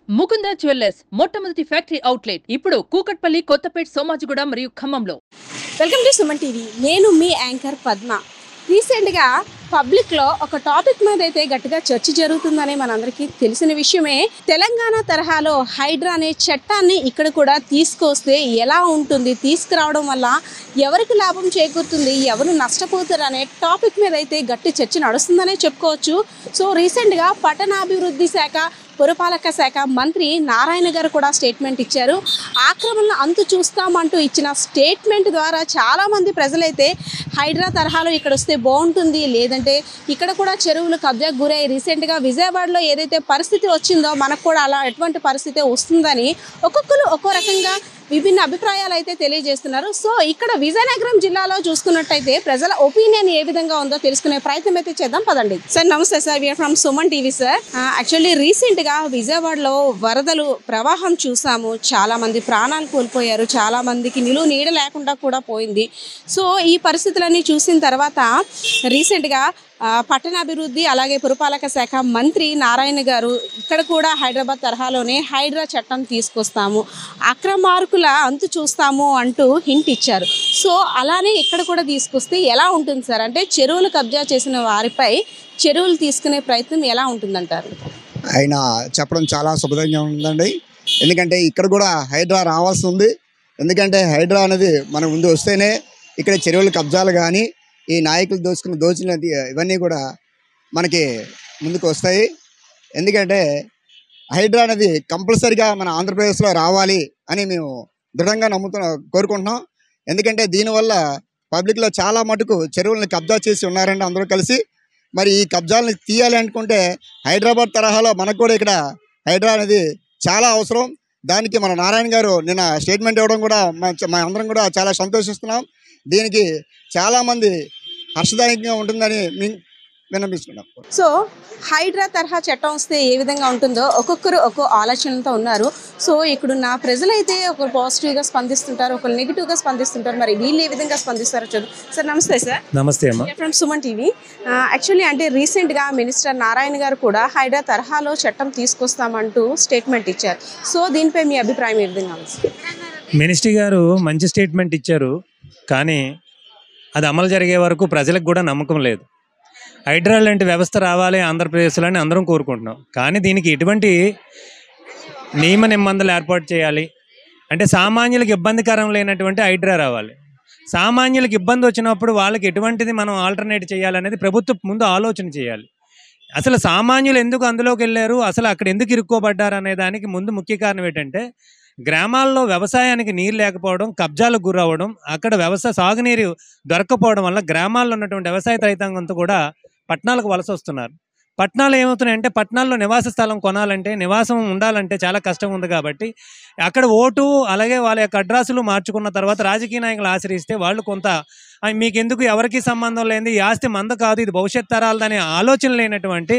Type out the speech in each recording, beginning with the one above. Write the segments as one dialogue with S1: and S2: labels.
S1: Mukunda jewellers మొట్టమొదటి factory outlet ఇప్పుడు కూకట్పల్లి, కొత్తపేట్, సోమాజిగూడ మరియు ఖమ్మంలో.
S2: Welcome to Suman TV. నేను మీ యాంకర్ పద్మ. రీసెంట్గా పబ్లిక్లో ఒక టాపిక్ మీద అయితే గట్టిగా చర్చ జరుగుతుందని మనందరికీ తెలిసిన విషయమే. తెలంగాణ తరహాలో హైడ్రా అనే చట్టాన్ని ఇక్కడ కూడా తీసుకొస్తే ఎలా ఉంటుంది, తీసుకురావడం వల్ల ఎవరికి లాభం చేకూరుతుంది, ఎవరు నష్టపోతారు అనే టాపిక్ మీద అయితే గట్టి చర్చ నడుస్తుందనే చెప్పుకోవచ్చు. సో రీసెంట్గా పట్టణాభివృద్ధి శాఖ, పురపాలక శాఖ మంత్రి నారాయణ గారు కూడా స్టేట్మెంట్ ఇచ్చారు. ఆక్రమణను అంతు చూస్తామంటూ ఇచ్చిన స్టేట్మెంట్ ద్వారా చాలామంది ప్రజలైతే హైడ్రా తరహాలో ఇక్కడ వస్తే బాగుంటుంది, లేదంటే ఇక్కడ కూడా చెరువులు కబ్జాకు గురై రీసెంట్గా విజయవాడలో ఏదైతే పరిస్థితి వచ్చిందో మనకు కూడా అలా ఎటువంటి పరిస్థితి వస్తుందని ఒక్కొక్కరు ఒక్కో రకంగా విభిన్న అభిప్రాయాలు అయితే తెలియజేస్తున్నారు. సో ఇక్కడ విజయనగరం జిల్లాలో చూసుకున్నట్టయితే ప్రజల ఒపీనియన్ ఏ విధంగా ఉందో తెలుసుకునే ప్రయత్నం అయితే చేద్దాం, పదండి. సార్ నమస్తే sir, we are from Suman TV sir. Actually రీసెంట్గా విజయవాడలో వరదలు ప్రవాహం చూసాము, చాలా మంది ప్రాణాలు కోల్పోయారు, చాలా మందికి నిలువ నీడ లేకుండా కూడా పోయింది. సో ఈ పరిస్థితులన్నీ చూసిన తర్వాత రీసెంట్గా పట్టణాభివృద్ధి అలాగే పురపాలక శాఖ మంత్రి నారాయణ గారు ఇక్కడ కూడా హైదరాబాద్ తరహాలోనే హైడ్రా చట్టం తీసుకొస్తాము, అక్రమార్కుల అంతు చూస్తాము అంటూ హింట్ ఇచ్చారు. సో అలానే ఇక్కడ కూడా తీసుకొస్తే ఎలా ఉంటుంది సార్? అంటే చెరువులు కబ్జా చేసిన వారిపై చెరువులు తీసుకునే ప్రయత్నం ఎలా ఉంటుందంటారు?
S3: ఆయన చెప్పడం చాలా శుభదంగా ఉందండి. ఎందుకంటే ఇక్కడ కూడా హైడ్రా రావాల్సి ఉంది. ఎందుకంటే హైడ్రా అనేది మన ముందు వస్తేనే ఇక్కడ చెరువుల కబ్జాలు కానీ ఈ నాయకులు దోచినది ఇవన్నీ కూడా మనకి ముందుకు వస్తాయి. ఎందుకంటే హైడ్రా అనేది కంపల్సరిగా మన ఆంధ్రప్రదేశ్లో రావాలి అని మేము దృఢంగా కోరుకుంటున్నాం. ఎందుకంటే దీనివల్ల పబ్లిక్లో చాలా మటుకు చెరువులను కబ్జా చేసి ఉన్నారండి అందరూ కలిసి. మరి ఈ కబ్జాలను తీయాలి అనుకుంటే హైదరాబాద్ తరహాలో మనకు కూడా ఇక్కడ హైడ్రా అనేది చాలా అవసరం. దానికి మన నారాయణ గారు నిన్న స్టేట్మెంట్ ఇవ్వడం కూడా మా అందరం కూడా చాలా సంతోషిస్తున్నాం. దీనికి చాలామంది హర్షదాయకంగా ఉంటుందని విన్నపిస్తున్నాం.
S2: సో హైడ్రా తరహా చట్టం వస్తే ఏ విధంగా ఉంటుందో ఒక్కొక్కరు ఒక్కో ఆలోచనలతో ఉన్నారు. సో ఇక్కడున్న ప్రజలైతే ఒకరు పాజిటివ్గా స్పందిస్తుంటారు, ఒకరు నెగిటివ్గా స్పందిస్తుంటారు. మరి వీళ్ళు ఏ విధంగా స్పందిస్తారో చూద్దాం. సార్ నమస్తే సార్.
S4: నమస్తే అమ్మా.
S2: From Suman TV. యాక్చువల్లీ అంటే రీసెంట్గా మినిస్టర్ నారాయణ గారు కూడా హైడ్రా తరహాలో చట్టం తీసుకొస్తామంటూ స్టేట్మెంట్ ఇచ్చారు. సో దీనిపై మీ అభిప్రాయం ఏ విధంగా ఉంది?
S4: మినిస్టర్ గారు మంచి స్టేట్మెంట్ ఇచ్చారు, కానీ అది అమలు జరిగే వరకు ప్రజలకు కూడా నమ్మకం లేదు. హైడ్రా లాంటి వ్యవస్థ రావాలి ఆంధ్రప్రదేశ్లో అని అందరం కోరుకుంటున్నాం, కానీ దీనికి ఎటువంటి నియమ నిబంధనలు ఏర్పాటు చేయాలి అంటే సామాన్యులకు ఇబ్బందికరం లేనటువంటి హైడ్రా రావాలి. సామాన్యులకు ఇబ్బంది వచ్చినప్పుడు వాళ్ళకి ఎటువంటిది మనం ఆల్టర్నేట్ చేయాలనేది ప్రభుత్వం ముందు ఆలోచన చేయాలి. అసలు సామాన్యులు ఎందుకు అందులోకి వెళ్ళారు, అసలు అక్కడ ఎందుకు ఇరుక్కోబడ్డారు అనే దానికి ముందు ముఖ్య కారణం ఏంటంటే గ్రామాల్లో వ్యవసాయానికి నీరు లేకపోవడం, కబ్జాలకు గురవ్వడం, అక్కడ సాగునీరు దొరకపోవడం వల్ల గ్రామాల్లో ఉన్నటువంటి వ్యవసాయ రైతాంగంతో కూడా పట్టణాలకు వలస వస్తున్నారు. పట్టణాలు ఏమవుతున్నాయంటే పట్టణాల్లో నివాస స్థలం కొనాలంటే, నివాసం ఉండాలంటే చాలా కష్టం ఉంది. కాబట్టి అక్కడ ఓటు అలాగే వాళ్ళ యొక్క అడ్రస్సులు మార్చుకున్న తర్వాత రాజకీయ నాయకులు ఆశ్రయిస్తే వాళ్ళు కొంత మీకెందుకు, ఎవరికి సంబంధం లేనిది, ఈ ఆస్తి మంద కాదు, ఇది భవిష్యత్ తరాలదనే ఆలోచన లేనటువంటి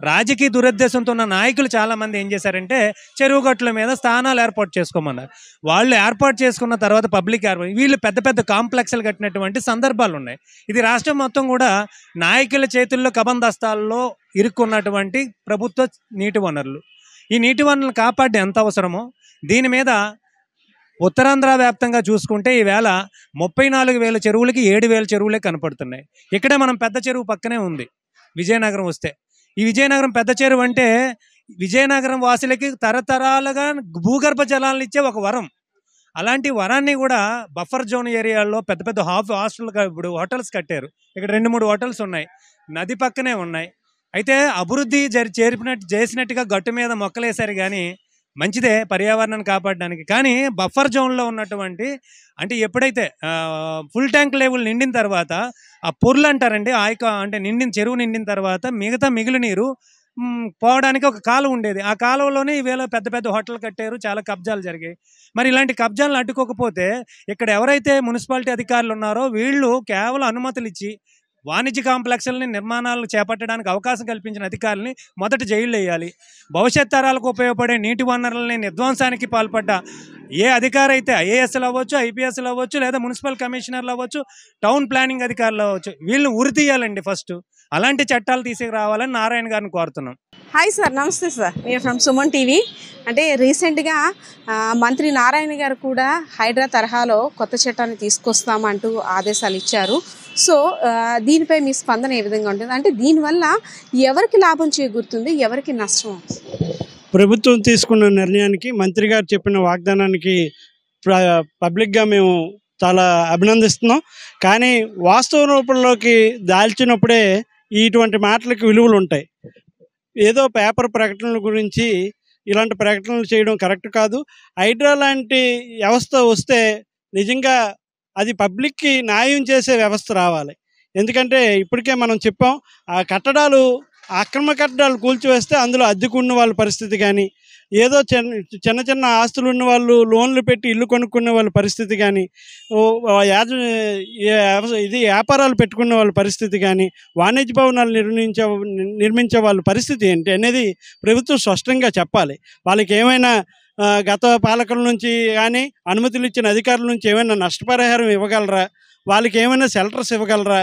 S4: రాజకీయ దురుద్దేశంతో ఉన్న నాయకులు చాలామంది ఏం చేశారంటే చెరువు గట్ల మీద స్థానాలు ఏర్పాటు చేసుకోమన్నారు. వాళ్ళు ఏర్పాటు చేసుకున్న తర్వాత పబ్లిక్ వీళ్ళు పెద్ద పెద్ద కాంప్లెక్స్లు కట్టినటువంటి సందర్భాలు ఉన్నాయి. ఇది రాష్ట్రం మొత్తం కూడా నాయకుల చేతుల్లో కబందస్తాల్లో ఇరుక్కున్నటువంటి ప్రభుత్వ నీటి వనరులు. ఈ నీటి వనరులను కాపాడడం ఎంత అవసరమో దీని మీద ఉత్తరాంధ్ర వ్యాప్తంగా చూసుకుంటే ఈవేళ 34,000 చెరువులకి 7,000 చెరువులే కనపడుతున్నాయి. ఇక్కడే మనం పెద్ద చెరువు పక్కనే ఉంది విజయనగరం వస్తే. ఈ విజయనగరం పెద్ద చెరువు అంటే విజయనగరం వాసులకి తరతరాలుగా భూగర్భ జలాలను ఇచ్చే ఒక వరం. అలాంటి వరాన్ని కూడా బఫర్ జోన్ ఏరియాల్లో పెద్ద పెద్ద ఇప్పుడు హోటల్స్ కట్టారు. ఇక్కడ 2-3 హోటల్స్ ఉన్నాయి, నది పక్కనే ఉన్నాయి. అయితే అభివృద్ధి చేసినట్టుగా గట్టు మీద మొక్కలేశారు, కానీ మంచిదే పర్యావరణాన్ని కాపాడడానికి. కానీ బఫర్ జోన్లో ఉన్నటువంటి అంటే ఎప్పుడైతే ఫుల్ ట్యాంక్ లెవెల్ నిండిన తర్వాత ఆ పొర్లు అంటారండి, అంటే చెరువు నిండిన తర్వాత మిగిలిన నీరు పోవడానికి ఒక కాలువ ఉండేది. ఆ కాలువలోనే ఈవేళ పెద్ద పెద్ద హోటల్ కట్టారు, చాలా కబ్జాలు జరిగాయి. మరి ఇలాంటి కబ్జాలను అడ్డుకోకపోతే ఇక్కడ ఎవరైతే మున్సిపాలిటీ అధికారులు ఉన్నారో వీళ్ళు కేవలం అనుమతులు ఇచ్చి వాణిజ్య కాంప్లెక్స్లని నిర్మాణాలు చేపట్టడానికి అవకాశం కల్పించిన అధికారులని మొదట జైలు వేయాలి. భవిష్యత్ తరాలకు ఉపయోగపడే నీటి వనరులని నిర్ధ్వంసానికి పాల్పడ్డ ఏ అధికారి అయితే ఐఏఎస్లు అవ్వచ్చు, ఐపీఎస్లు అవ్వచ్చు, లేదా మున్సిపల్ కమిషనర్లు అవ్వచ్చు, టౌన్ ప్లానింగ్ అధికారులు అవ్వచ్చు, వీళ్ళని ఉరి తీయాలండి. ఫస్ట్ అలాంటి చట్టాలు తీసుకురావాలని నారాయణ గారిని కోరుతున్నాం.
S2: హాయ్ సార్, నమస్తే సార్. మీరు ఫ్రమ్ సుమన్ టీవీ. అంటే రీసెంట్గా మంత్రి నారాయణ గారు కూడా హైడ్రా తరహాలో కొత్త చట్టాన్ని తీసుకొస్తామంటూ ఆదేశాలు ఇచ్చారు. సో దీనిపై మీ స్పందన ఏ విధంగా ఉంటుంది? అంటే దీనివల్ల ఎవరికి లాభం చేకూరుతుంది, ఎవరికి నష్టం?
S5: ప్రభుత్వం తీసుకున్న నిర్ణయానికి, మంత్రి గారు చెప్పిన వాగ్దానానికి పబ్లిక్గా మేము చాలా అభినందిస్తున్నాం. కానీ వాస్తవ రూపంలోకి దాల్చినప్పుడే ఇటువంటి మాటలకి విలువలు ఉంటాయి. ఏదో పేపర్ ప్రకటనల గురించి ఇలాంటి ప్రకటనలు చేయడం కరెక్ట్ కాదు. హైడ్రా లాంటి వ్యవస్థ వస్తే నిజంగా అది పబ్లిక్కి న్యాయం చేసే వ్యవస్థ రావాలి. ఎందుకంటే ఇప్పటికే మనం చెప్పాం, ఆ కట్టడాలు అక్రమ కట్టడాలు కూల్చివేస్తే అందులో అద్దెకున్న వాళ్ళ పరిస్థితి కానీ, ఏదో చిన్న చిన్న ఆస్తులు ఉన్న వాళ్ళు లోన్లు పెట్టి ఇల్లు కొనుక్కునే వాళ్ళ పరిస్థితి కానీ, ఇది వ్యాపారాలు పెట్టుకునే వాళ్ళ పరిస్థితి కానీ, వాణిజ్య భవనాలు నిర్మించే వాళ్ళ పరిస్థితి ఏంటి అనేది ప్రభుత్వం స్పష్టంగా చెప్పాలి. వాళ్ళకి ఏమైనా గత పాలకుల నుంచి కానీ, అనుమతులు ఇచ్చిన అధికారుల నుంచి ఏమైనా నష్టపరిహారం ఇవ్వగలరా, వాళ్ళకి ఏమైనా షెల్టర్స్ ఇవ్వగలరా,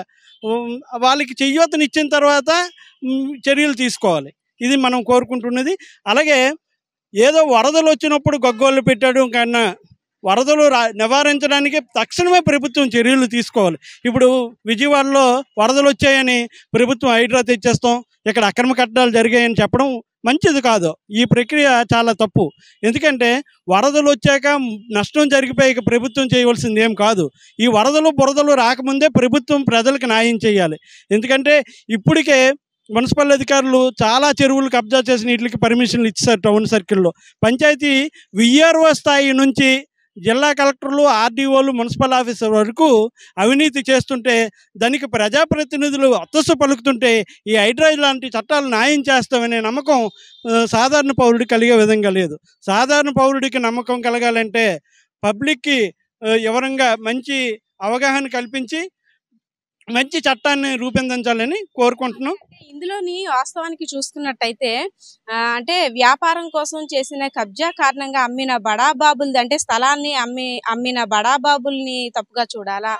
S5: వాళ్ళకి చెయ్యూతనిచ్చిన తర్వాత చర్యలు తీసుకోవాలి. ఇది మనం కోరుకుంటున్నది. అలాగే ఏదో వరదలు వచ్చినప్పుడు గగ్గోళ్ళు పెట్టడం కన్నా వరదలు నివారించడానికి తక్షణమే ప్రభుత్వం చర్యలు తీసుకోవాలి. ఇప్పుడు విజయవాడలో వరదలు వచ్చాయని ప్రభుత్వం హైడ్రా తెచ్చేస్తాం, ఇక్కడ అక్రమ కట్టడాలు జరిగాయని చెప్పడం మంచిది కాదు. ఈ ప్రక్రియ చాలా తప్పు. ఎందుకంటే వరదలు వచ్చాక నష్టం జరిగిపోయాక ప్రభుత్వం చేయవలసింది ఏం కాదు. ఈ వరదలు బురదలు రాకముందే ప్రభుత్వం ప్రజలకు న్యాయం చేయాలి. ఎందుకంటే ఇప్పటికే మున్సిపల్ అధికారులు చాలా చెరువులు కబ్జా చేసిన వీటికి పర్మిషన్లు ఇచ్చారు. టౌన్ సర్కిల్లో పంచాయతీ విఆర్ఓ స్థాయి నుంచి జిల్లా కలెక్టర్లు, ఆర్డీఓలు, మున్సిపల్ ఆఫీసర్ వరకు అవినీతి చేస్తుంటే దానికి ప్రజాప్రతినిధులు అత్తస్సు పలుకుతుంటే ఈ హైడ్రా లాంటి చట్టాలు న్యాయం చేస్తామనే నమ్మకం సాధారణ పౌరుడికి కలిగే విధంగా లేదు. సాధారణ పౌరుడికి నమ్మకం కలగాలంటే పబ్లిక్కి వివరంగా మంచి అవగాహన కల్పించి మంచి చట్టాన్ని రూపొందించాలని కోరుకుంటున్నాం.
S2: ఇందులోని వాస్తవానికి చూసుకున్నట్టయితే అంటే వ్యాపారం కోసం చేసిన కబ్జా కారణంగా అమ్మిన బడాబాబులది, అంటే స్థలాన్ని అమ్మిన బడాబాబుల్ని తప్పుగా చూడాలా,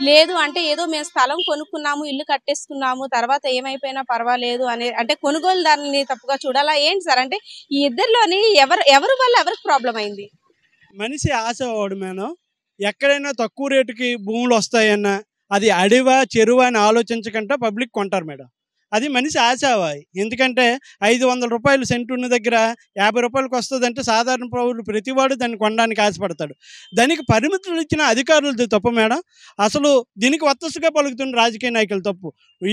S2: లేదు అంటే ఏదో మేము స్థలం కొనుక్కున్నాము, ఇల్లు కట్టేసుకున్నాము, తర్వాత ఏమైపోయినా పర్వాలేదు అనే అంటే కొనుగోలుదారుని తప్పుగా చూడాలా? ఏంటి సార్, అంటే ఈ ఇద్దరిలోని ఎవరి వల్ల ఎవరికి ప్రాబ్లం అయింది?
S5: మనిషి ఆశవాడు మేడం. ఎక్కడైనా తక్కువ రేటుకి భూములు వస్తాయన్నా అది అడివా చెరువా అని ఆలోచించకుండా పబ్లిక్ కొంటారు మేడం. అది మనిషి ఆశావాయి. ఎందుకంటే 500 రూపాయలు సెంటు ఉన్న దగ్గర 50 రూపాయలకు వస్తుందంటే సాధారణ పౌరులు ప్రతివాడు దాన్ని కొనడానికి ఆశపడతాడు. దానికి పరిమితులు ఇచ్చిన అధికారులది తప్పు మేడం. అసలు దీనికి వత్తసుగా పలుకుతున్న రాజకీయ నాయకులు తప్పు.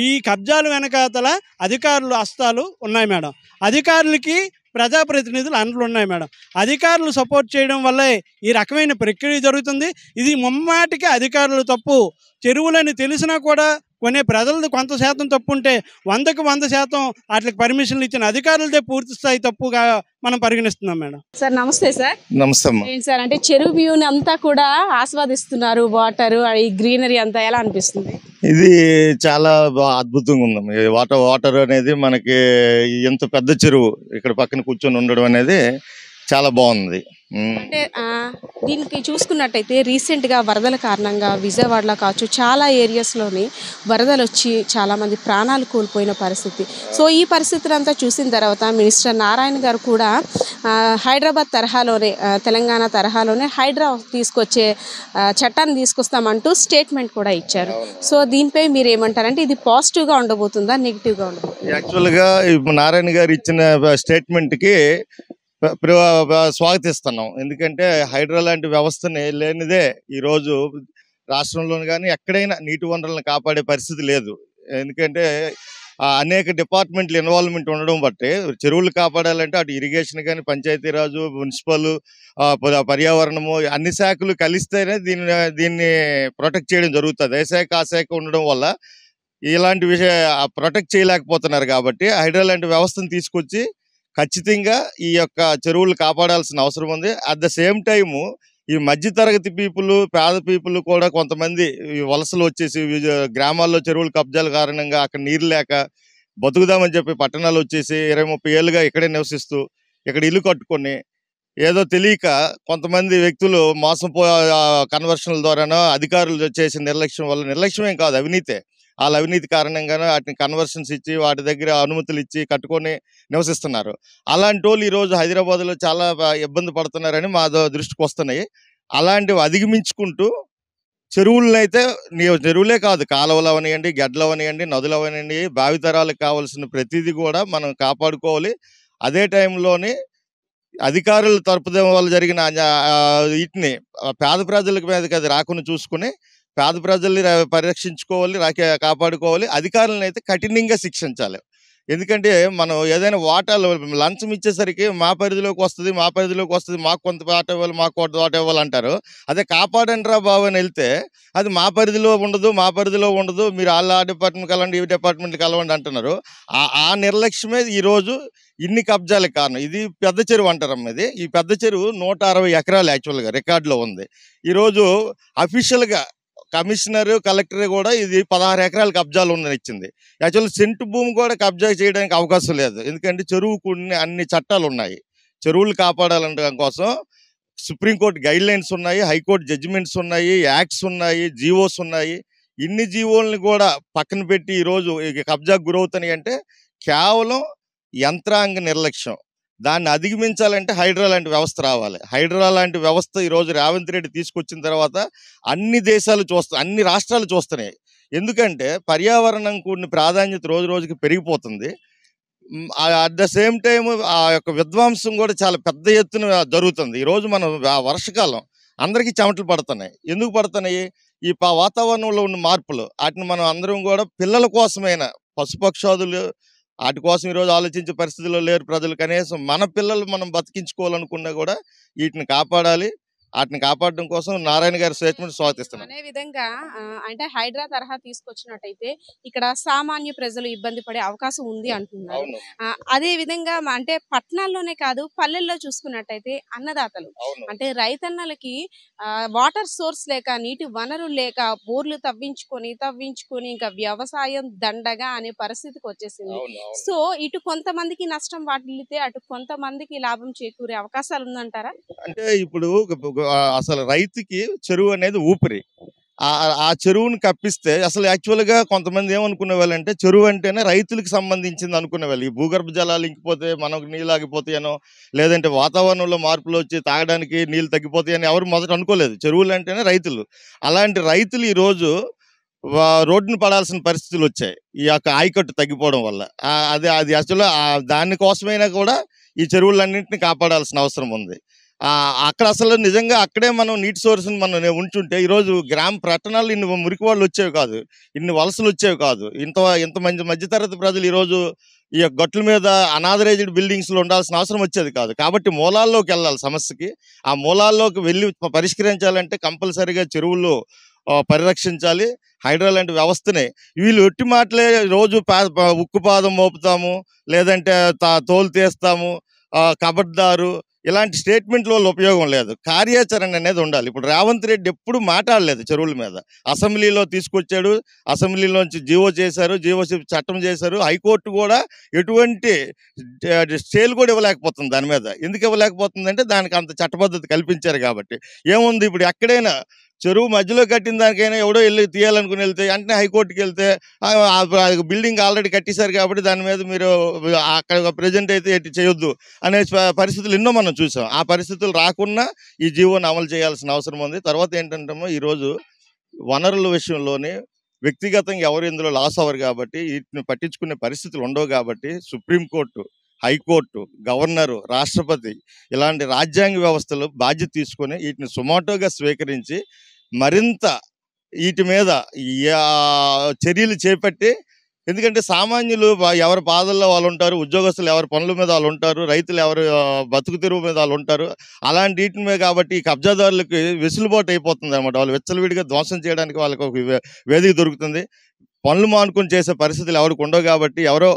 S5: ఈ కబ్జాలు వెనకాతల అధికారులు హస్తాలు ఉన్నాయి మేడం. అధికారులకి ప్రజాప్రతినిధులు అండలు ఉన్నాయి మేడం. అధికారులు సపోర్ట్ చేయడం వల్లే ఈ రకమైన ప్రక్రియ జరుగుతుంది. ఇది ముమ్మాటికి అధికారులు తప్పు. చెరువులని తెలిసినా కూడా కొనే ప్రజలది కొంత శాతం తప్పు ఉంటే 100కి 100% వాటికి పర్మిషన్లు ఇచ్చిన అధికారులదే పూర్తి స్థాయి తప్పుగా మనం పరిగణిస్తున్నాం మేడం.
S2: సార్ నమస్తే సార్.
S6: నమస్తే.
S2: ఏంటి సార్, అంటే చెరువు వ్యూని అంతా కూడా ఆస్వాదిస్తున్నారు, వాటర్ ఈ గ్రీనరీ అంతా ఎలా అనిపిస్తుంది?
S6: ఇది చాలా అద్భుతంగా ఉంది. వాటర్ అనేది మనకి ఎంత పెద్ద చెరువు ఇక్కడ పక్కన కూర్చొని ఉండడం అనేది చాలా బాగుంది.
S2: అంటే దీనికి చూసుకున్నట్టయితే రీసెంట్గా వరదల కారణంగా విజయవాడలో కావచ్చు చాలా ఏరియాస్లోని వరదలు వచ్చి చాలామంది ప్రాణాలు కోల్పోయిన పరిస్థితి. సో ఈ పరిస్థితులంతా చూసిన తర్వాత మినిస్టర్ నారాయణ గారు కూడా హైదరాబాద్ తరహాలోనే, తెలంగాణ తరహాలోనే హైడ్రా తీసుకొచ్చే చట్టాన్ని తీసుకొస్తామంటూ స్టేట్మెంట్ కూడా ఇచ్చారు. సో దీనిపై మీరు ఏమంటారంటే ఇది పాజిటివ్గా ఉండబోతుందా, నెగిటివ్గా ఉండబోతుందా?
S6: యాక్చువల్గా నారాయణ గారు ఇచ్చిన స్టేట్మెంట్కి స్వాగతిస్తున్నాం. ఎందుకంటే హైడ్రా లాంటి వ్యవస్థని లేనిదే ఈరోజు రాష్ట్రంలో కానీ ఎక్కడైనా నీటి వనరులను కాపాడే పరిస్థితి లేదు. ఎందుకంటే అనేక డిపార్ట్మెంట్ల ఇన్వాల్వ్మెంట్ ఉండడం బట్టి చెరువులు కాపాడాలంటే అటు ఇరిగేషన్ కానీ, పంచాయతీరాజు, మున్సిపల్, పర్యావరణము అన్ని శాఖలు కలిస్తేనే దీన్ని ప్రొటెక్ట్ చేయడం జరుగుతుంది. ఏ శాఖ ఆ శాఖ ఉండడం వల్ల ఇలాంటి ప్రొటెక్ట్ చేయలేకపోతున్నారు. కాబట్టి హైడ్రా లాంటి వ్యవస్థను తీసుకొచ్చి ఖచ్చితంగా ఈ యొక్క చెరువులు కాపాడాల్సిన అవసరం ఉంది. అట్ ద సేమ్ టైము ఈ మధ్యతరగతి పీపుల్, పేద పీపుల్ కూడా కొంతమంది వలసలు వచ్చేసి గ్రామాల్లో చెరువుల కబ్జాల కారణంగా అక్కడ నీరు లేక బతుకుదామని చెప్పి పట్టణాలు వచ్చేసి 20-30 ఏళ్ళుగా ఇక్కడే నివసిస్తూ ఇక్కడ ఇల్లు కట్టుకొని ఏదో తెలియక కొంతమంది వ్యక్తులు కన్వర్షన్ల ద్వారానో అధికారులు చేసిన నిర్లక్ష్యం వల్ల, నిర్లక్ష్యం ఏం కాదు అవినీతే, వాళ్ళ అవినీతి కారణంగానే వాటిని కన్వర్షన్స్ ఇచ్చి వాటి దగ్గర అనుమతులు ఇచ్చి కట్టుకొని నివసిస్తున్నారు. అలాంటి వాళ్ళు ఈరోజు హైదరాబాద్లో చాలా ఇబ్బంది పడుతున్నారని మా దృష్టికి వస్తున్నాయి. అలాంటివి అధిగమించుకుంటూ చెరువులనైతే చెరువులే కాదు, కాలువలు అవనివ్వండి, గడ్డలు అవనివ్వండి, నదులు అవనివ్వండి, భావితరాలకు కావాల్సిన ప్రతిదీ కూడా మనం కాపాడుకోవాలి. అదే టైంలోని అధికారుల తరపుదల వల్ల జరిగిన వీటిని పేద ప్రజల మీదకి అది రాకుండా చూసుకుని పేద ప్రజల్ని పరిరక్షించుకోవాలి, కాపాడుకోవాలి. అధికారులను అయితే కఠినంగా శిక్షించాలి. ఎందుకంటే మనం ఏదైనా వాటాలు లంచం ఇచ్చేసరికి మా పరిధిలోకి వస్తుంది, మాకు కొంత వాట ఇవ్వాలి, మాకు కొంత వాట ఇవ్వాలి అంటారు. అదే కాపాడండి రా బాబు అని వెళ్తే అది మా పరిధిలో ఉండదు, మీరు ఆ డిపార్ట్మెంట్కి వెళ్ళండి, ఈ డిపార్ట్మెంట్కి వెళ్ళండి అంటున్నారు. ఆ నిర్లక్ష్యమే ఈరోజు ఇన్ని కబ్జాలకు కారణం. ఇది పెద్ద చెరువు అంటారమ్మ. ఈ పెద్ద చెరువు 160 ఎకరాలు యాక్చువల్గా రికార్డులో ఉంది. ఈరోజు అఫీషియల్గా కమిషనర్, కలెక్టర్ కూడా ఇది 16 ఎకరాలు కబ్జాలు ఉందని ఇచ్చింది. యాక్చువల్ సెంటు భూమి కూడా కబ్జా చేయడానికి అవకాశం లేదు. ఎందుకంటే చెరువుకు అన్ని చట్టాలు ఉన్నాయి. చెరువులు కాపాడాలనడం కోసం సుప్రీంకోర్టు గైడ్ లైన్స్ ఉన్నాయి, హైకోర్టు జడ్జిమెంట్స్ ఉన్నాయి, యాక్ట్స్ ఉన్నాయి, జీవోస్ ఉన్నాయి. ఇన్ని జీవోల్ని కూడా పక్కన పెట్టి ఈరోజు కబ్జాకు గురవుతున్నాయి అంటే కేవలం యంత్రాంగ నిర్లక్ష్యం. దాన్ని అధిగమించాలంటే హైడ్రా లాంటి వ్యవస్థ రావాలి. హైడ్రా లాంటి వ్యవస్థ ఈరోజు రేవంత్ రెడ్డి తీసుకొచ్చిన తర్వాత అన్ని దేశాలు అన్ని రాష్ట్రాలు చూస్తున్నాయి. ఎందుకంటే పర్యావరణం కూడిన ప్రాధాన్యత రోజు రోజుకి పెరిగిపోతుంది. అట్ ద సేమ్ టైం ఆ యొక్క విధ్వంసం కూడా చాలా పెద్ద ఎత్తున జరుగుతుంది. ఈరోజు మనం వర్షకాలం అందరికీ చెమటలు పడుతున్నాయి. ఎందుకు పడుతున్నాయి? ఈ వాతావరణంలో ఉన్న మార్పులు. వాటిని మనం అందరం కూడా పిల్లల కోసమైన పశుపక్షాదులు వాటి కోసం ఈరోజు ఆలోచించే పరిస్థితుల్లో లేరు ప్రజలు. కనీసం మన పిల్లలు మనం బతికించుకోవాలనుకున్నా కూడా వీటిని కాపాడాలి. వాటిని కాపాడడం కోసం నారాయణ గారి స్టేట్మెంట్ స్వాగతిస్తున్నాను.
S2: అనే విధంగా అంటే హైడ్రా తరహా తీసుకొచ్చినట్టయితే ఇక్కడ సామాన్య ప్రజలు ఇబ్బంది పడే అవకాశం ఉంది అంటున్నారు. అదే విధంగా అంటే పట్టణాల్లోనే కాదు, పల్లెల్లో చూసుకున్నట్టయితే అన్నదాతలు అంటే రైతన్నలకి వాటర్ సోర్స్ లేక, నీటి వనరులు లేక బోర్లు తవ్వించుకొని ఇంకా వ్యవసాయం దండగా అనే పరిస్థితికి వచ్చేసింది. సో ఇటు కొంతమందికి నష్టం వాటిల్లితే అటు కొంతమందికి లాభం చేకూరే అవకాశాలు ఉందంటారా?
S6: అంటే ఇప్పుడు అసలు రైతుకి చెరువు అనేది ఊపిరి. ఆ చెరువుని కప్పిస్తే అసలు యాక్చువల్గా కొంతమంది ఏమనుకునే వాళ్ళంటే చెరువు అంటేనే రైతులకు సంబంధించింది అనుకునే వాళ్ళు. ఈ భూగర్భ జలాలు ఇంకిపోతే మనకు నీళ్ళు ఆగిపోతాయనో, లేదంటే వాతావరణంలో మార్పులు వచ్చి తాగడానికి నీళ్ళు తగ్గిపోతాయని ఎవరు మొదట అనుకోలేదు. చెరువులు అంటేనే రైతులు. అలాంటి రైతులు ఈరోజు రోడ్డును పడాల్సిన పరిస్థితులు వచ్చాయి ఈ యొక్క ఆయకట్టు తగ్గిపోవడం వల్ల. అది యాక్చువల్గా దానికోసమైనా కూడా ఈ చెరువులన్నింటినీ కాపాడాల్సిన అవసరం ఉంది. అక్కడ అసలు నిజంగా అక్కడే మనం నీటి సోర్స్ని మనం ఉంచుంటే ఈరోజు పట్టణాలు ఇన్ని మురికి వాళ్ళు వచ్చేవి కాదు, ఇన్ని వలసలు వచ్చేవి కాదు, ఇంత మంచి మధ్యతరగతి ప్రజలు ఈరోజు ఈ గట్ల మీద అనాథరైజ్డ్ బిల్డింగ్స్లో ఉండాల్సిన అవసరం వచ్చేది కాదు. కాబట్టి మూలాల్లోకి వెళ్ళాలి సమస్యకి. ఆ మూలాల్లోకి వెళ్ళి పరిష్కరించాలంటే కంపల్సరీగా చెరువులు పరిరక్షించాలి. హైడ్రా లాంటి వ్యవస్థనే వీళ్ళు ఒట్టి మాటలే రోజు ఉక్కుపాదం మోపుతాము, లేదంటే తోలు తీస్తాము, కబడ్దారు ఇలాంటి స్టేట్మెంట్ల వల్ల ఉపయోగం లేదు. కార్యాచరణ అనేది ఉండాలి. ఇప్పుడు రేవంత్ రెడ్డి ఎప్పుడు మాట్లాడలేదు చెరువుల మీద. అసెంబ్లీలో తీసుకొచ్చాడు, అసెంబ్లీలోంచి జీవో చేశారు, జీవో చట్టం చేశారు. హైకోర్టు కూడా ఎటువంటి స్టేలు కూడా ఇవ్వలేకపోతుంది దాని మీద. ఎందుకు ఇవ్వలేకపోతుంది అంటే దానికి అంత చట్టబద్ధత కల్పించారు కాబట్టి. ఏముంది ఇప్పుడు ఎక్కడైనా చెరువు మధ్యలో కట్టిన దానికైనా ఎవడో వెళ్ళి తీయాలనుకుని వెళ్తే వెంటనే హైకోర్టుకి వెళ్తే బిల్డింగ్ ఆల్రెడీ కట్టేశారు కాబట్టి దాని మీద మీరు అక్కడ ప్రజెంట్ అయితే ఎట్టి చేయొద్దు అనే పరిస్థితులు ఎన్నో మనం చూసాం. ఆ పరిస్థితులు రాకుండా ఈ జీవోని అమలు చేయాల్సిన అవసరం ఉంది. తర్వాత ఏంటంటే ఈరోజు వనరుల విషయంలోనే వ్యక్తిగతంగా ఎవరు ఇందులో లాస్ అవ్వరు కాబట్టి, వీటిని పట్టించుకునే పరిస్థితులు ఉండవు కాబట్టి సుప్రీంకోర్టు, హైకోర్టు, గవర్నరు, రాష్ట్రపతి ఇలాంటి రాజ్యాంగ వ్యవస్థలు బాధ్యత తీసుకొని వీటిని సుమోటోగా స్వీకరించి మరింత వీటి మీద చర్యలు చేపట్టి, ఎందుకంటే సామాన్యులు ఎవరి పాదల్లో వాళ్ళు ఉంటారు, ఉద్యోగస్తులు ఎవరి పనుల మీద వాళ్ళు ఉంటారు, రైతులు ఎవరు బతుకు తెరువు మీద వాళ్ళు ఉంటారు. అలాంటి వీటి మీద కాబట్టి ఈ కబ్జాదారులకి వెసులుబాటు అయిపోతుంది అనమాట. వాళ్ళు విచ్చలవిడిగా ధ్వంసం చేయడానికి వాళ్ళకి ఒక వేదిక దొరుకుతుంది. పనులు మానుకొని చేసే పరిస్థితులు ఎవరికి ఉండవు కాబట్టి ఎవరో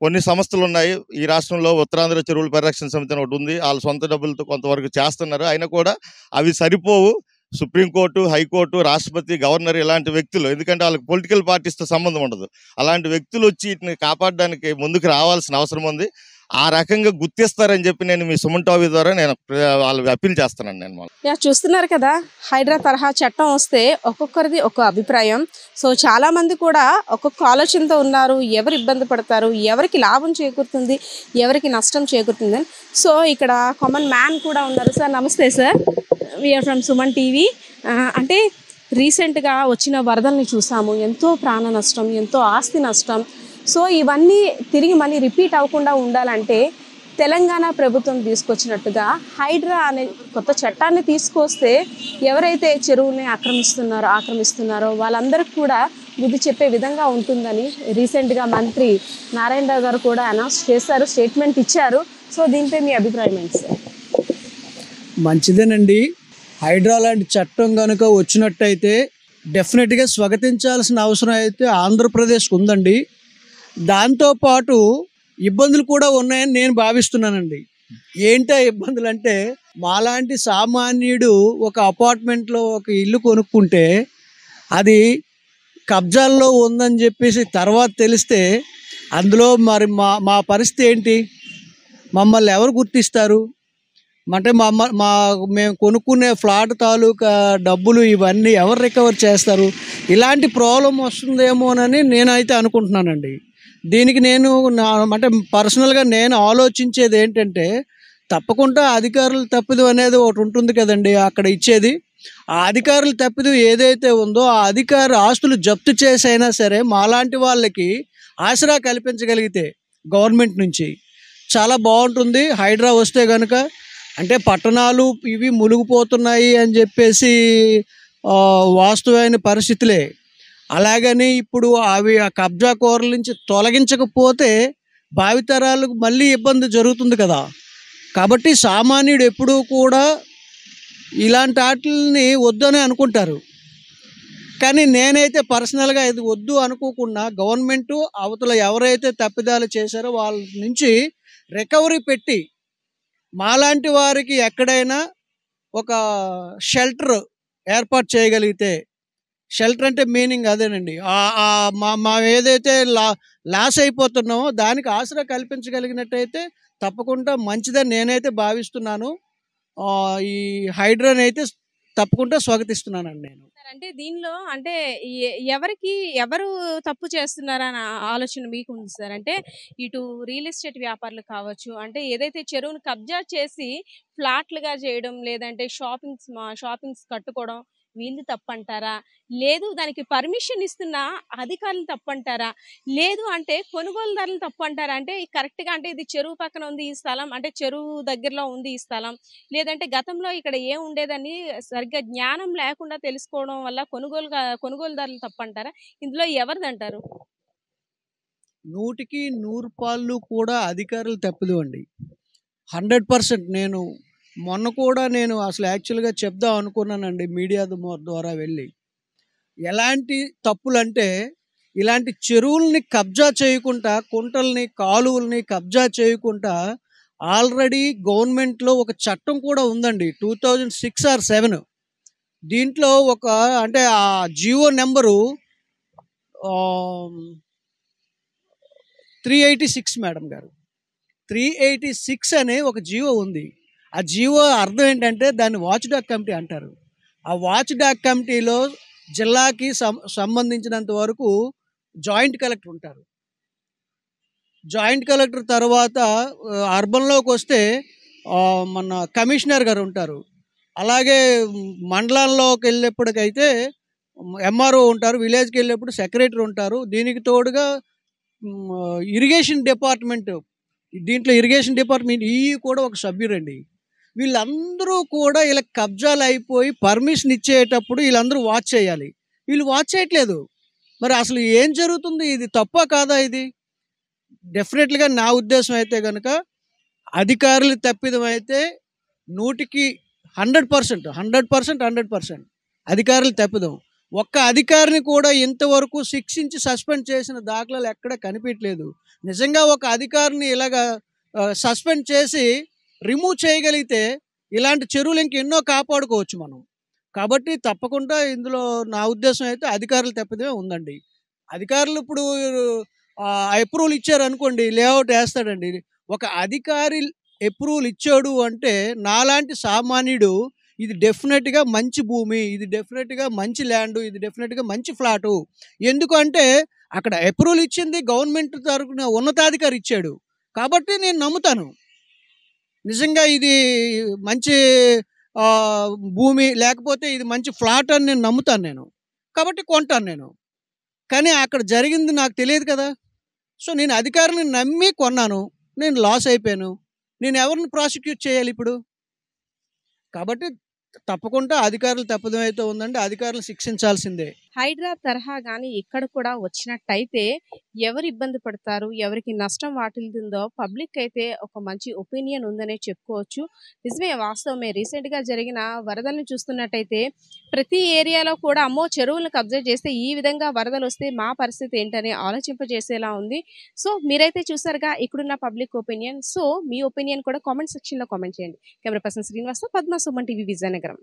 S6: కొన్ని సంస్థలు ఉన్నాయి. ఈ రాష్ట్రంలో ఉత్తరాంధ్ర చెరువుల పరిరక్షణ సమితి అని ఒకటి ఉంది. వాళ్ళ సొంత డబ్బులతో కొంతవరకు చేస్తున్నారు. అయినా కూడా అవి సరిపోవు. సుప్రీంకోర్టు, హైకోర్టు, రాష్ట్రపతి, గవర్నర్ ఇలాంటి వ్యక్తులు, ఎందుకంటే వాళ్ళకి పొలిటికల్ పార్టీస్తో సంబంధం ఉండదు, అలాంటి వ్యక్తులు వచ్చి వీటిని కాపాడడానికి ముందుకు రావాల్సిన అవసరం ఉంది. ఆ రకంగా గుర్తిస్తారని చెప్పి నేను మీ సుమన్ టావీ ద్వారా నేను వాళ్ళకి అప్పీల్ చేస్తానండి నేను.
S2: చూస్తున్నారు కదా, హైడ్రా తరహా చట్టం వస్తే ఒక్కొక్కరిది ఒక్కో అభిప్రాయం. సో చాలా మంది కూడా ఒక్కొక్క ఆలోచనతో ఉన్నారు. ఎవరు ఇబ్బంది పడతారు, ఎవరికి లాభం చేకూరుతుంది, ఎవరికి నష్టం చేకూరుతుంది అని. సో ఇక్కడ కామన్ మ్యాన్ కూడా ఉన్నారు. సార్ నమస్తే sir, we are from Suman TV. అంటే రీసెంట్గా వచ్చిన వరదల్ని చూసాము, ఎంతో ప్రాణ నష్టం, ఎంతో ఆస్తి నష్టం. సో ఇవన్నీ తిరిగి మళ్ళీ రిపీట్ అవ్వకుండా ఉండాలంటే తెలంగాణ ప్రభుత్వం తీసుకొచ్చినట్టుగా హైడ్రా అనే కొత్త చట్టాన్ని తీసుకొస్తే ఎవరైతే చెరువుల్ని ఆక్రమిస్తున్నారో వాళ్ళందరికీ కూడా బుద్ధి చెప్పే విధంగా ఉంటుందని రీసెంట్గా మంత్రి నారాయణరావు గారు కూడా అనౌన్స్ చేశారు, స్టేట్మెంట్ ఇచ్చారు. సో దీనిపై మీ అభిప్రాయం ఏంటి సార్?
S7: మంచిదేనండి. హైడ్రా లాంటి చట్టం కనుక వచ్చినట్టయితే డెఫినెట్గా స్వాగతించాల్సిన అవసరం అయితే ఆంధ్రప్రదేశ్కి ఉందండి. దాంతోపాటు ఇబ్బందులు కూడా ఉన్నాయని నేను భావిస్తున్నానండి. ఏంటో ఇబ్బందులు అంటే, మాలాంటి సామాన్యుడు ఒక అపార్ట్మెంట్లో ఒక ఇల్లు కొనుక్కుంటే అది కబ్జాల్లో ఉందని చెప్పేసి తర్వాత తెలిస్తే అందులో మరి మా పరిస్థితి ఏంటి? మమ్మల్ని ఎవరు గుర్తిస్తారు? అంటే మేము కొనుక్కునే ఫ్లాట్ తాలూకా డబ్బులు ఇవన్నీ ఎవరు రికవర్ చేస్తారు? ఇలాంటి ప్రాబ్లం వస్తుందేమోనని నేనైతే అనుకుంటున్నానండి. దీనికి నేను అంటే పర్సనల్గా నేను ఆలోచించేది ఏంటంటే, తప్పకుండా అధికారుల తప్పిదం అనేది ఒకటి ఉంటుంది కదండి అక్కడ ఇచ్చేది. ఆ అధికారుల తప్పిదం ఏదైతే ఉందో ఆ అధికారు ఆస్తులు జప్తు చేసైనా సరే మాలాంటి వాళ్ళకి ఆసరా కల్పించగలిగితే గవర్నమెంట్ నుంచి చాలా బాగుంటుంది. హైడ్రా వస్తే కనుక అంటే పట్టణాలు ఇవి మునిగిపోతున్నాయి అని చెప్పేసి వాస్తవమైన పరిస్థితులే. అలాగని ఇప్పుడు అవి ఆ కబ్జా కోరల నుంచి తొలగించకపోతే భావితరాలకు మళ్ళీ ఇబ్బంది జరుగుతుంది కదా. కాబట్టి సామాన్యుడు ఎప్పుడూ కూడా ఇలాంటి వాటిని వద్దని అనుకుంటారు. కానీ నేనైతే పర్సనల్గా ఇది వద్దు అనుకోకుండా గవర్నమెంటు అవతల ఎవరైతే తప్పిదాలు చేశారో వాళ్ళ నుంచి రికవరీ పెట్టి మాలాంటి వారికి ఎక్కడైనా ఒక షెల్టర్ ఏర్పాటు చేయగలిగితే, షెల్టర్ అంటే మీనింగ్ అదేనండి, మా ఏదైతే లాస్ అయిపోతున్నామో దానికి ఆసరా కల్పించగలిగినట్టయితే తప్పకుండా మంచిదని నేనైతే భావిస్తున్నాను. ఈ హైడ్రాని అయితే తప్పకుండా స్వాగతిస్తున్నానండి నేను.
S2: అంటే దీనిలో అంటే ఎవరు తప్పు చేస్తున్నారని ఆలోచన మీకు ఉంది సార్? అంటే ఇటు రియల్ ఎస్టేట్ వ్యాపారులు కావచ్చు, అంటే ఏదైతే చెరువును కబ్జా చేసి ఫ్లాట్లుగా చేయడం, లేదంటే షాపింగ్స్ కట్టుకోవడం, వీళ్ళు తప్పంటారా? లేదు దానికి పర్మిషన్ ఇస్తున్న అధికారులు తప్పంటారా? లేదు అంటే కొనుగోలుదారులు తప్పంటారా? అంటే కరెక్ట్గా అంటే ఇది చెరువు పక్కన ఉంది ఈ స్థలం, అంటే చెరువు దగ్గరలో ఉంది ఈ స్థలం, లేదంటే గతంలో ఇక్కడ ఏం ఉండేదని సరిగ్గా జ్ఞానం లేకుండా తెలుసుకోవడం వల్ల కొనుగోలుదారులు తప్పంటారా? ఇందులో ఎవరిదంటారు?
S7: 100కి 100 పాళ్ళు కూడా అధికారులు తప్పదు అండి. 100%. నేను మొన్న కూడా నేను అసలు యాక్చువల్గా చెప్దాం అనుకున్నానండి మీడియా ద్వారా వెళ్ళి. ఎలాంటి తప్పులంటే, ఇలాంటి చెరువుల్ని కబ్జా చేయకుండా, కుంటల్ని కాలువల్ని కబ్జా చేయకుండా ఆల్రెడీ గవర్నమెంట్లో ఒక చట్టం కూడా ఉందండి, 2006 or 2007. దీంట్లో ఒక అంటే ఆ జియో నెంబరు 386 మేడం గారు, 386 అనే ఒక జియో ఉంది. ఆ జియో అర్థం ఏంటంటే దాన్ని వాచ్ డాగ్ కమిటీ అంటారు. ఆ వాచ్ డాగ్ కమిటీలో జిల్లాకి సంబంధించినంత వరకు జాయింట్ కలెక్టర్ ఉంటారు. జాయింట్ కలెక్టర్ తర్వాత అర్బన్లోకి వస్తే మన కమిషనర్ గారు ఉంటారు. అలాగే మండలంలోకి వెళ్ళేప్పటికైతే ఎంఆర్ఓ ఉంటారు. విలేజ్కి వెళ్ళేప్పుడు సెక్రటరీ ఉంటారు. దీనికి తోడుగా ఇరిగేషన్ డిపార్ట్మెంట్, దీంట్లో ఇరిగేషన్ డిపార్ట్మెంట్ ఈ కూడా ఒక సభ్యురండి. వీళ్ళందరూ కూడా ఇలా కబ్జాలు అయిపోయి పర్మిషన్ ఇచ్చేటప్పుడు వీళ్ళందరూ వాచ్ చేయాలి. వీళ్ళు వాచ్ చేయట్లేదు. మరి అసలు ఏం జరుగుతుంది? ఇది తప్పా కాదా? ఇది డెఫినెట్గా నా ఉద్దేశం అయితే కనుక అధికారులు తప్పిదం అయితే 100కి 100% అధికారులు తప్పిదం. ఒక్క అధికారిని కూడా ఇంతవరకు శిక్షించి సస్పెండ్ చేసిన దాఖలాలు ఎక్కడ కనిపించలేదు. నిజంగా ఒక అధికారిని ఇలాగా సస్పెండ్ చేసి రిమూవ్ చేయగలిగితే ఇలాంటి చెరువులు ఇంకెన్నో కాపాడుకోవచ్చు మనం. కాబట్టి తప్పకుండా ఇందులో నా ఉద్దేశం అయితే అధికారులు తప్పిదమే ఉందండి. అధికారులు ఇప్పుడు అప్రూవల్ ఇచ్చారు అనుకోండి, లేఅవుట్ వేస్తాడండి, ఒక అధికారి అప్రూవల్ ఇచ్చాడు అంటే నాలాంటి సామాన్యుడు ఇది డెఫినెట్గా మంచి భూమి, ఇది డెఫినెట్గా మంచి ల్యాండ్, ఇది డెఫినెట్గా మంచి ఫ్లాటు. ఎందుకంటే అక్కడ అప్రూవల్ ఇచ్చింది గవర్నమెంట్ తరపున ఉన్నతాధికారి ఇచ్చాడు కాబట్టి నేను నమ్ముతాను. నిజంగా ఇది మంచి భూమి లేకపోతే ఇది మంచి ఫ్లాట్ అని నేను నమ్ముతాను నేను. కాబట్టి కొంటాను నేను. కానీ అక్కడ జరిగింది నాకు తెలియదు కదా. సో నేను అధికారులను నమ్మి కొన్నాను, నేను లాస్ అయిపోయాను. నేను ఎవరిని ప్రాసిక్యూట్ చేయాలి ఇప్పుడు? కాబట్టి తప్పకుండా అధికారులు తప్పిదం అయితే ఉందండి, అధికారులు శిక్షించాల్సిందే.
S2: హైడ్రా తరహా కానీ ఇక్కడ కూడా వచ్చినట్టయితే ఎవరు ఇబ్బంది పడతారు, ఎవరికి నష్టం వాటిల్తుందో పబ్లిక్ అయితే ఒక మంచి ఒపీనియన్ ఉందనే చెప్పుకోవచ్చు. నిజమే, వాస్తవమే. రీసెంట్గా జరిగిన వరదలను చూస్తున్నట్టయితే ప్రతి ఏరియాలో కూడా అమ్మో చెరువులను కబ్జా చేస్తే ఈ విధంగా వరదలు వస్తే మా పరిస్థితి ఏంటని ఆలోచింపజేసేలా ఉంది. సో మీరైతే చూసారుగా ఇక్కడున్న పబ్లిక్ ఒపీనియన్. సో మీ ఒపీనియన్ కూడా కామెంట్ సెక్షన్లో కామెంట్ చేయండి. Camera person Srinivas, Padma, Suman TV, Vizianagaram.